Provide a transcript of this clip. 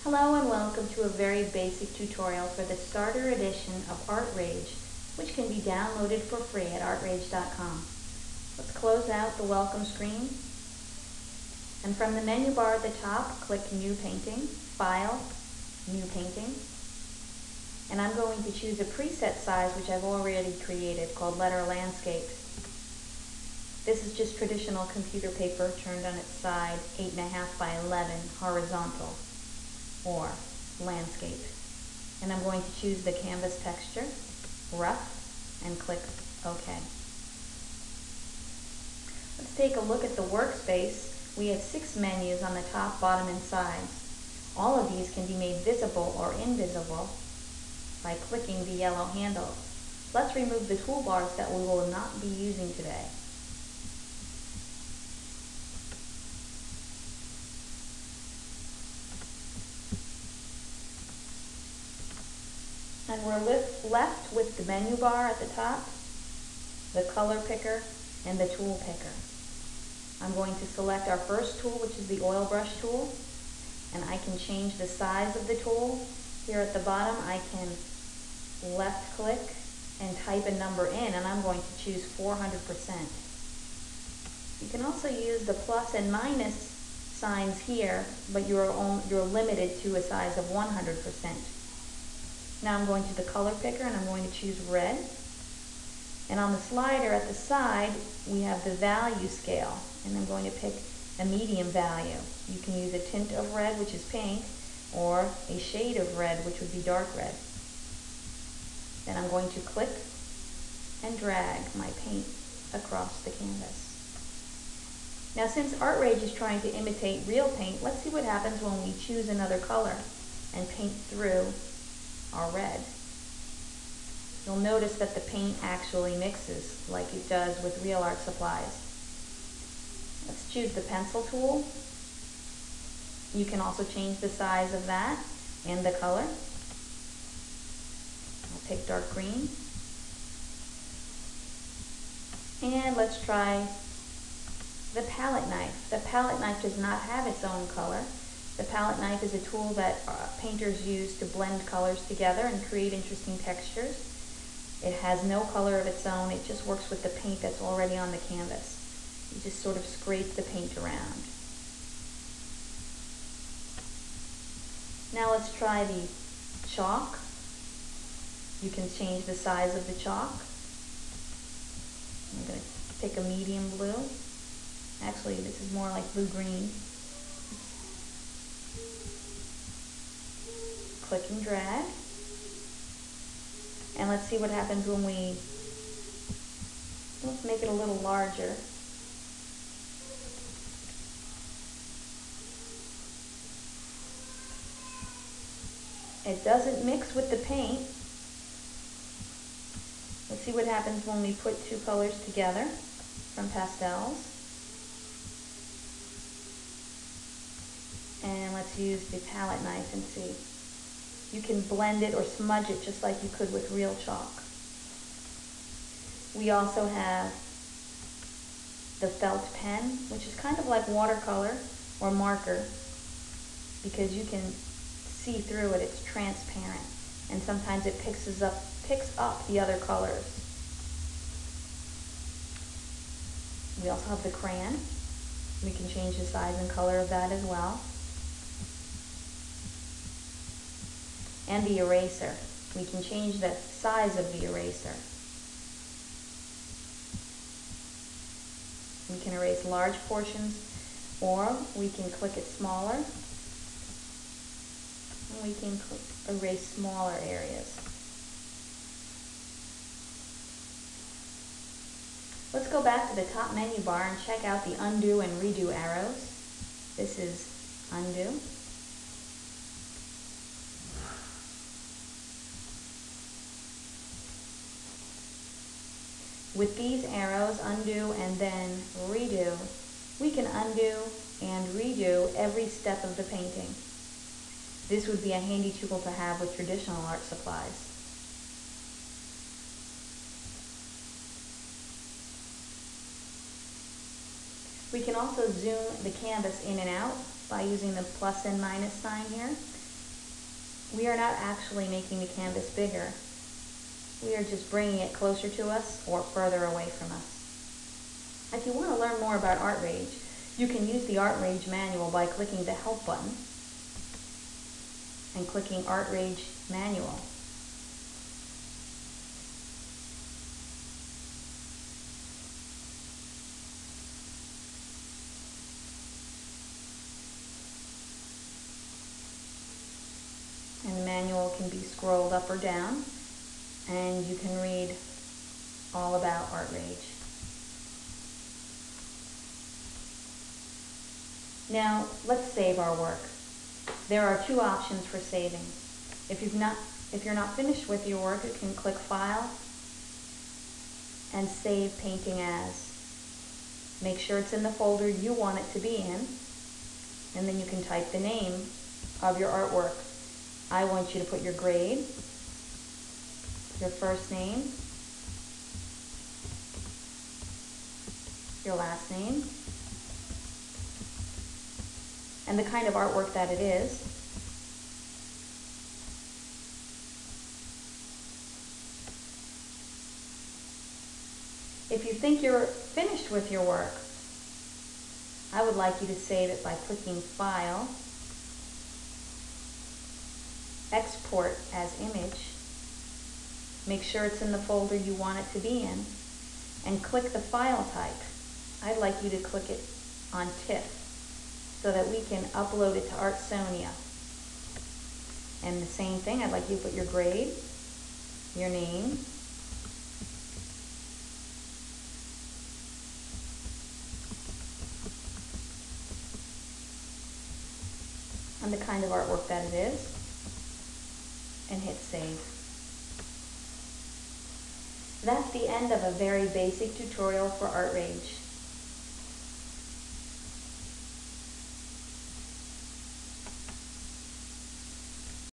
Hello and welcome to a very basic tutorial for the starter edition of ArtRage, which can be downloaded for free at artrage.com. Let's close out the welcome screen, and from the menu bar at the top, click New Painting, File, New Painting, and I'm going to choose a preset size which I've already created called Letter Landscape. This is just traditional computer paper turned on its side, 8.5 by 11 horizontal, or landscape. And I'm going to choose the canvas texture, rough, and click OK. Let's take a look at the workspace. We have 6 menus on the top, bottom, and sides. All of these can be made visible or invisible by clicking the yellow handles. Let's remove the toolbars that we will not be using today. And we're left with the menu bar at the top, the color picker, and the tool picker. I'm going to select our first tool, which is the oil brush tool, and I can change the size of the tool. Here at the bottom, I can left click and type a number in, and I'm going to choose 400%. You can also use the plus and minus signs here, but you're limited to a size of 100%. Now I'm going to the color picker and I'm going to choose red. And on the slider at the side, we have the value scale, and I'm going to pick a medium value. You can use a tint of red, which is pink, or a shade of red, which would be dark red. Then I'm going to click and drag my paint across the canvas. Now, since ArtRage is trying to imitate real paint, let's see what happens when we choose another color and paint through our red. You'll notice that the paint actually mixes like it does with real art supplies. Let's choose the pencil tool. You can also change the size of that and the color. I'll pick dark green. And let's try the palette knife. The palette knife does not have its own color. The palette knife is a tool that painters use to blend colors together and create interesting textures. It has no color of its own. It just works with the paint that's already on the canvas. You just sort of scrape the paint around. Now let's try the chalk. You can change the size of the chalk. I'm going to pick a medium blue. Actually, this is more like blue-green. Click and drag. And let's see what happens when let's make it a little larger. It doesn't mix with the paint. Let's see what happens when we put 2 colors together from pastels. And let's use the palette knife and see. You can blend it or smudge it just like you could with real chalk. We also have the felt pen, which is kind of like watercolor or marker, because you can see through it. It's transparent, and sometimes it picks up the other colors. We also have the crayon. We can change the size and color of that as well. And the eraser. We can change the size of the eraser. We can erase large portions, or we can click it smaller, and we can erase smaller areas. Let's go back to the top menu bar and check out the undo and redo arrows. This is undo. With these arrows, undo and then redo, we can undo and redo every step of the painting. This would be a handy tool to have with traditional art supplies. We can also zoom the canvas in and out by using the plus and minus sign here. we are not actually making the canvas bigger. We are just bringing it closer to us or further away from us. If you want to learn more about ArtRage, you can use the ArtRage manual by clicking the Help button and clicking ArtRage Manual. And the manual can be scrolled up or down, and you can read all about ArtRage. Now, let's save our work. There are two options for saving. If you're not finished with your work, you can click File and Save Painting As. Make sure it's in the folder you want it to be in, and then you can type the name of your artwork. I want you to put your grade, your first name, your last name, and the kind of artwork that it is. If you think you're finished with your work, I would like you to save it by clicking File, Export as Image, make sure it's in the folder you want it to be in, and click the file type. I'd like you to click it on TIFF so that we can upload it to Artsonia. And the same thing, I'd like you to put your grade, your name, and the kind of artwork that it is, and hit Save. That's the end of a very basic tutorial for ArtRage.